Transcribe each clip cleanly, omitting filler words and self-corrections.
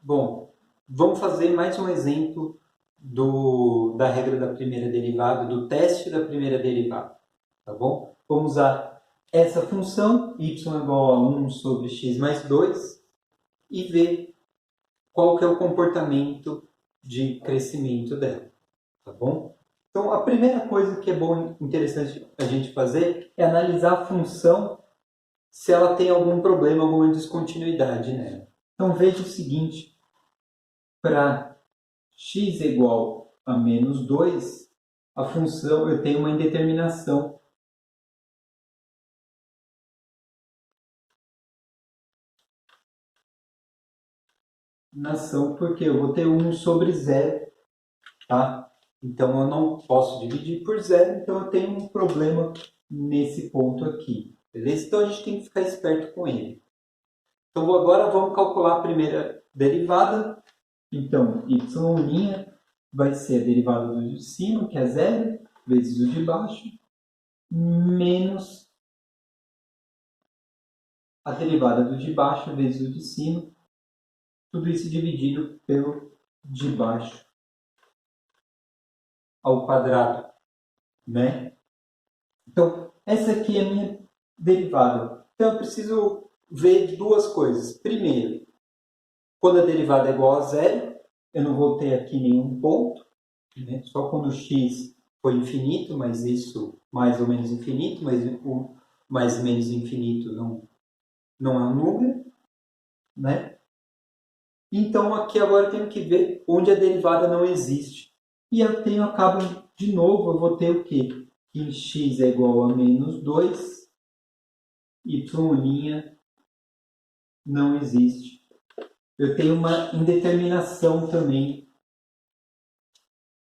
Bom, vamos fazer mais um exemplo da regra da primeira derivada, do teste da primeira derivada, tá bom? Vamos usar essa função, y igual a 1 sobre x mais 2, e ver qual que é o comportamento de crescimento dela, tá bom? Então, a primeira coisa que é bom, interessante a gente fazer é analisar a função se ela tem algum problema, alguma descontinuidade nela. Então, veja o seguinte, para x igual a menos 2, a função, eu tenho uma indeterminação. Porque eu vou ter 1 sobre 0, tá? Então, eu não posso dividir por 0, então eu tenho um problema nesse ponto aqui, beleza? Então, a gente tem que ficar esperto com ele. Então, agora vamos calcular a primeira derivada. Então, y' vai ser a derivada do de cima, que é 0, vezes o de baixo, menos a derivada do de baixo vezes o de cima, tudo isso dividido pelo de baixo ao quadrado, né? Então, essa aqui é a minha derivada. Então, eu preciso ver duas coisas. Primeiro, quando a derivada é igual a zero, eu não vou ter aqui nenhum ponto, né? Só quando o x for infinito, mas isso mais ou menos infinito, mas o mais ou menos infinito não é um número, né? Então, aqui agora eu tenho que ver onde a derivada não existe. E eu acabo de novo, eu vou ter o quê? Que x é igual a menos 2, y' não existe. Eu tenho uma indeterminação também,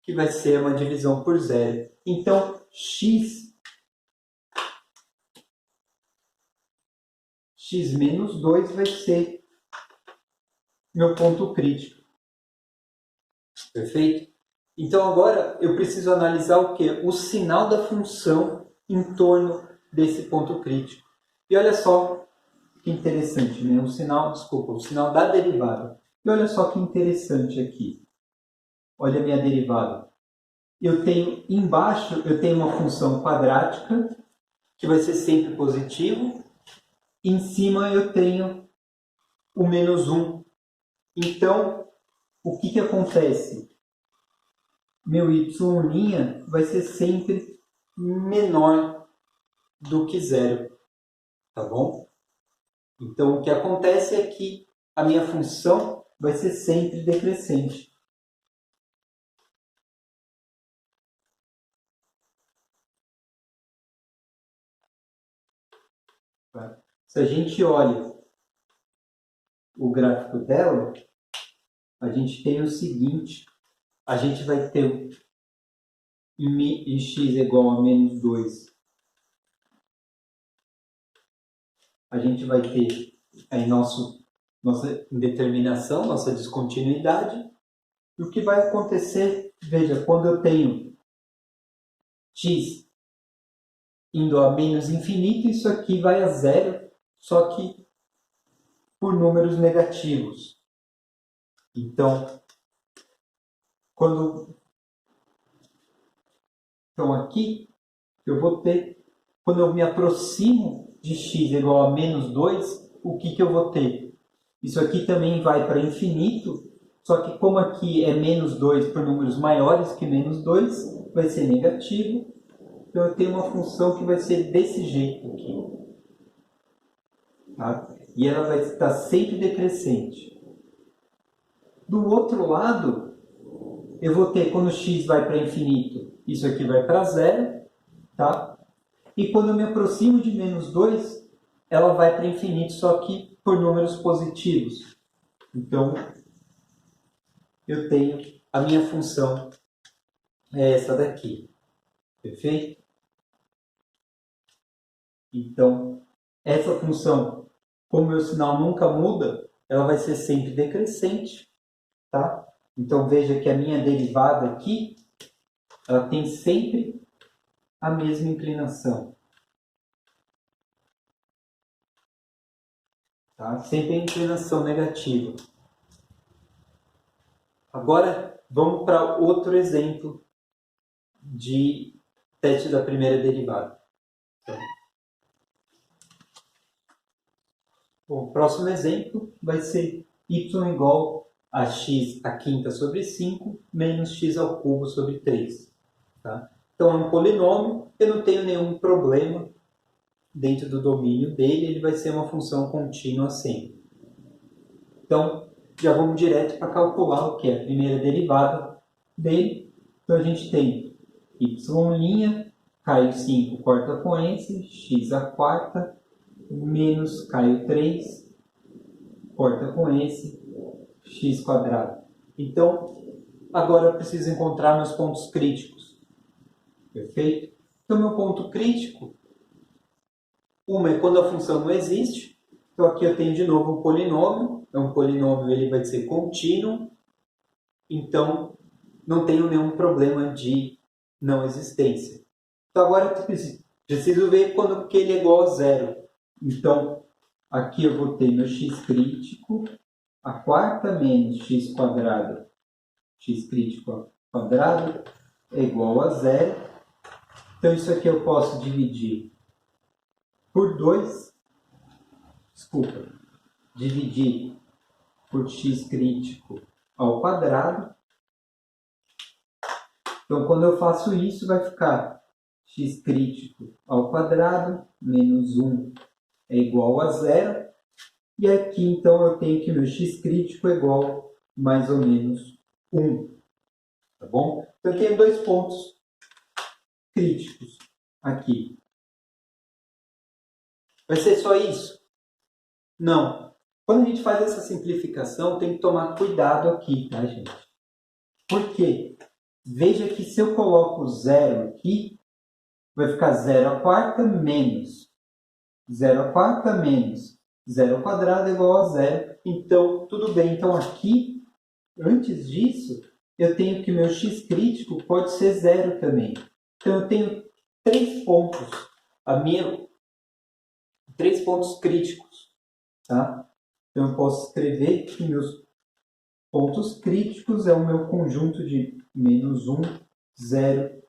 que vai ser uma divisão por zero. Então, x menos 2 vai ser meu ponto crítico. Perfeito? Então, agora eu preciso analisar o quê? O sinal da função em torno desse ponto crítico. E olha só que interessante, né? O sinal da derivada. E olha só que interessante aqui. Olha a minha derivada. Embaixo eu tenho uma função quadrática, que vai ser sempre positivo. Em cima eu tenho o menos 1. Então, o que acontece? Meu y' vai ser sempre menor do que zero, tá bom? Então, o que acontece é que a minha função vai ser sempre decrescente. Tá? Se a gente olha o gráfico dela, a gente tem o seguinte, a gente vai ter x igual a menos 2. A gente vai ter aí nossa indeterminação, nossa descontinuidade. E o que vai acontecer, veja, quando eu tenho x indo a menos infinito, isso aqui vai a zero, só que por números negativos. Então, aqui, eu vou ter, quando eu me aproximo de x igual a menos 2, o que eu vou ter? Isso aqui também vai para infinito, só que como aqui é menos 2 por números maiores que menos 2, vai ser negativo. Então, eu tenho uma função que vai ser desse jeito aqui. Tá? E ela vai estar sempre decrescente. Do outro lado, eu vou ter, quando x vai para infinito, isso aqui vai para zero. Tá? E quando eu me aproximo de menos 2, ela vai para infinito, só que por números positivos. Então, eu tenho a minha função é essa daqui. Perfeito? Então, essa função, como o meu sinal nunca muda, ela vai ser sempre decrescente. Tá? Então, veja que a minha derivada aqui, ela tem sempre a mesma inclinação. Tá? Sempre a inclinação negativa. Agora, vamos para outro exemplo de teste da primeira derivada. Bom, o próximo exemplo vai ser y igual a x à quinta sobre 5 menos x ao cubo sobre 3. Tá? Então, é um polinômio, eu não tenho nenhum problema dentro do domínio dele, ele vai ser uma função contínua sempre. Então, já vamos direto para calcular o que é a primeira derivada dele. Então, a gente tem y', Caio 5 corta com esse, x à quarta, menos Caio 3, corta com esse, x quadrado. Então, agora eu preciso encontrar meus pontos críticos. Perfeito? Então, meu ponto crítico, uma é quando a função não existe. Então, aqui eu tenho de novo um polinômio. É um polinômio, ele vai ser contínuo. Então, não tenho nenhum problema de não existência. Então, agora eu preciso ver quando que ele é igual a zero. Então, aqui eu vou ter meu x crítico, a quarta menos x quadrado, x crítico quadrado, é igual a zero. Então, isso aqui eu posso dividir por 2. Desculpa. Dividir por x crítico ao quadrado. Então, quando eu faço isso, vai ficar x crítico ao quadrado menos 1 é igual a zero. E aqui, então, eu tenho que meu x crítico é igual mais ou menos 1. Tá bom? Então, eu tenho dois pontos críticos aqui. Vai ser só isso? Não. Quando a gente faz essa simplificação, tem que tomar cuidado aqui, tá, gente? Por quê? Veja que se eu coloco zero aqui, vai ficar 0 à quarta menos 0 à quarta menos 0 ao quadrado é igual a zero. Então, tudo bem. Então, aqui, antes disso, eu tenho que meu x crítico pode ser zero também. Então, eu tenho 3 pontos. Três pontos críticos. Tá? Então, eu posso escrever que meus pontos críticos é o meu conjunto de menos 1, 0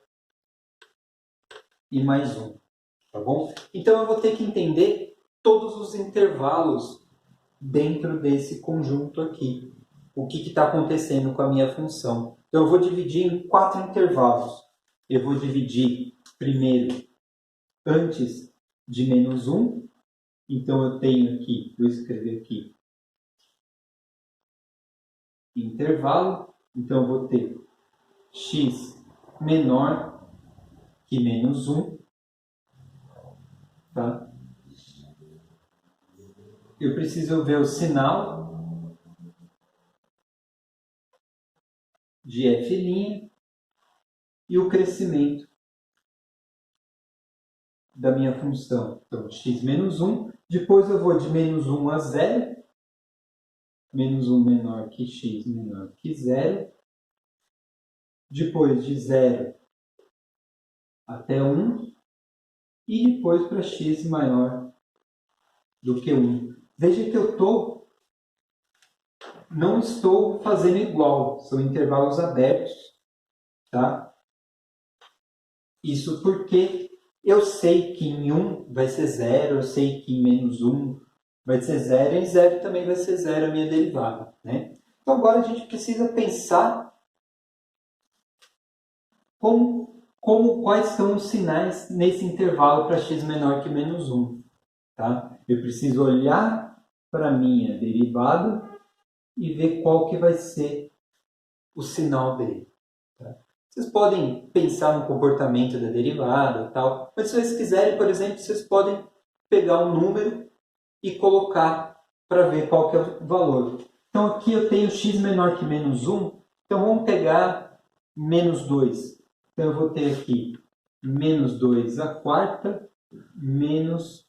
e mais 1. Tá bom? Então, eu vou ter que entender todos os intervalos dentro desse conjunto aqui. O que está acontecendo com a minha função. Então, eu vou dividir em 4 intervalos. Eu vou dividir primeiro antes de menos 1. Então, eu tenho aqui, vou escrever aqui, intervalo. Então, eu vou ter x menor que menos 1. Tá? Eu preciso ver o sinal de f' e o crescimento da minha função. Então, x menos 1. Depois eu vou de menos 1 a 0. Menos 1 menor que x menor que 0. Depois de 0 até 1. E depois para x maior do que 1. Veja que não estou fazendo igual. São intervalos abertos. Tá? Isso porque eu sei que em 1 vai ser 0, eu sei que em menos 1 vai ser 0, e em 0 também vai ser 0 a minha derivada. Né? Então, agora a gente precisa pensar quais são os sinais nesse intervalo para x menor que menos 1. Tá? Eu preciso olhar para a minha derivada e ver qual que vai ser o sinal dele. Tá? Vocês podem pensar no comportamento da derivada, tal, mas se vocês quiserem, por exemplo, vocês podem pegar um número e colocar para ver qual que é o valor. Então, aqui eu tenho x menor que menos 1, então vamos pegar menos 2. Então, eu vou ter aqui menos 2 à quarta menos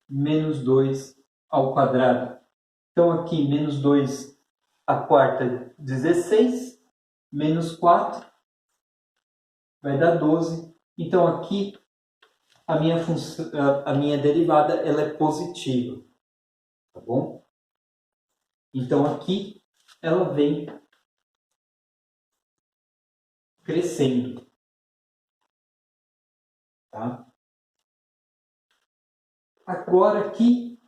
2 ao quadrado. Então, aqui, menos 2 à quarta, 16. Menos 4 vai dar 12. Então, aqui, a minha derivada ela é positiva. Tá bom? Então, aqui, ela vem crescendo. Tá? Agora aqui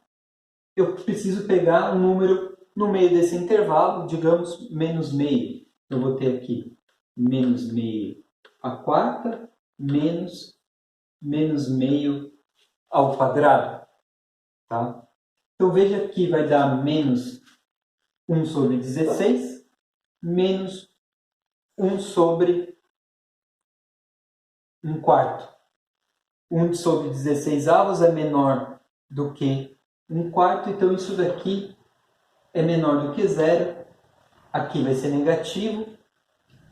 eu preciso pegar um número no meio desse intervalo, digamos menos meio. Eu vou ter aqui menos meio à quarta menos meio ao quadrado. Tá? Então veja que vai dar menos 1 sobre 16 menos 1 sobre 1 quarto. 1 sobre 16 avos é menor do que 1 quarto, então isso daqui é menor do que zero. Aqui vai ser negativo.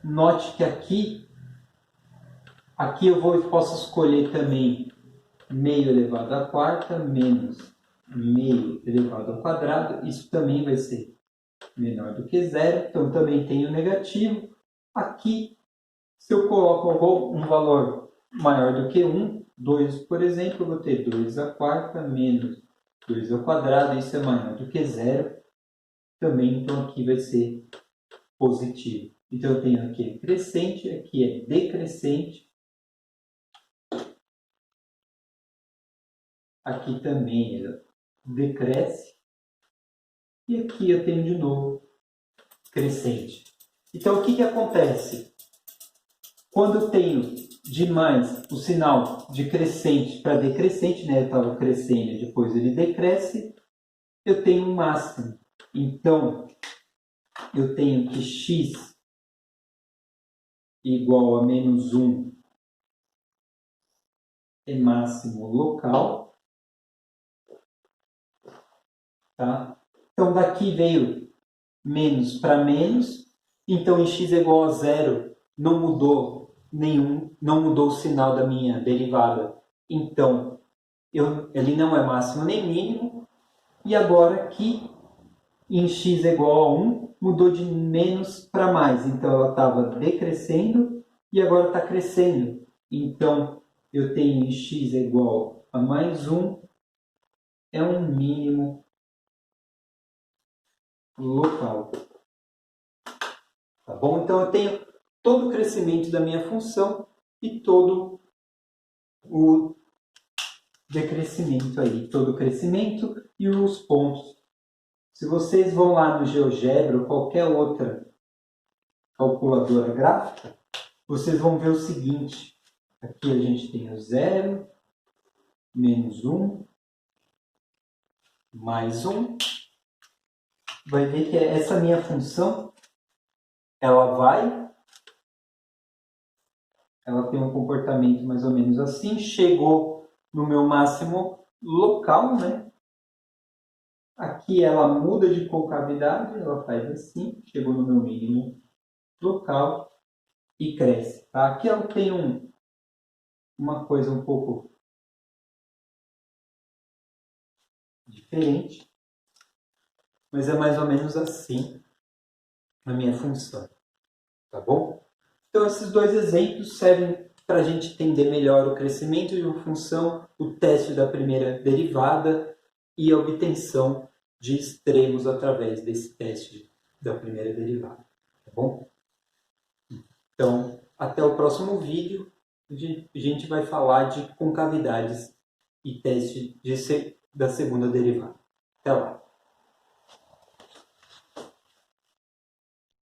Note que aqui eu posso escolher também meio elevado à quarta menos meio elevado ao quadrado. Isso também vai ser menor do que zero, então também tenho negativo. Aqui, se eu coloco um valor maior do que 1, 2, por exemplo, eu vou ter 2 à quarta menos 2 ao quadrado, isso é maior do que zero. Também, então, aqui vai ser positivo. Então, eu tenho aqui crescente, aqui é decrescente. Aqui também ele decresce. E aqui eu tenho de novo crescente. Então, o que acontece? Quando eu tenho demais o sinal de crescente para decrescente, né? Eu estava crescendo e depois ele decresce, eu tenho um máximo. Então, eu tenho que x igual a menos 1 é máximo local. Tá? Então, daqui veio menos para menos. Então, em x é igual a zero, não mudou o sinal da minha derivada. Então, ele não é máximo nem mínimo. E agora aqui, em x é igual a 1, mudou de menos para mais. Então, ela estava decrescendo e agora está crescendo. Então, eu tenho em x é igual a mais 1, é um mínimo local. Tá bom? Então, eu tenho todo o crescimento da minha função e todo o decrescimento aí, todo o crescimento e os pontos. Se vocês vão lá no GeoGebra ou qualquer outra calculadora gráfica, vocês vão ver o seguinte. Aqui a gente tem o 0, menos 1, mais 1. Vai ver que essa minha função, ela tem um comportamento mais ou menos assim. Chegou no meu máximo local, né? Aqui ela muda de concavidade, ela faz assim, chegou no meu mínimo local e cresce. Tá? Aqui ela tem uma coisa um pouco diferente, mas é mais ou menos assim a minha função. Tá bom? Então, esses dois exemplos servem para a gente entender melhor o crescimento de uma função, o teste da primeira derivada e a obtenção de extremos através desse teste da primeira derivada. Tá bom? Então, até o próximo vídeo, a gente vai falar de concavidades e teste da segunda derivada. Até lá!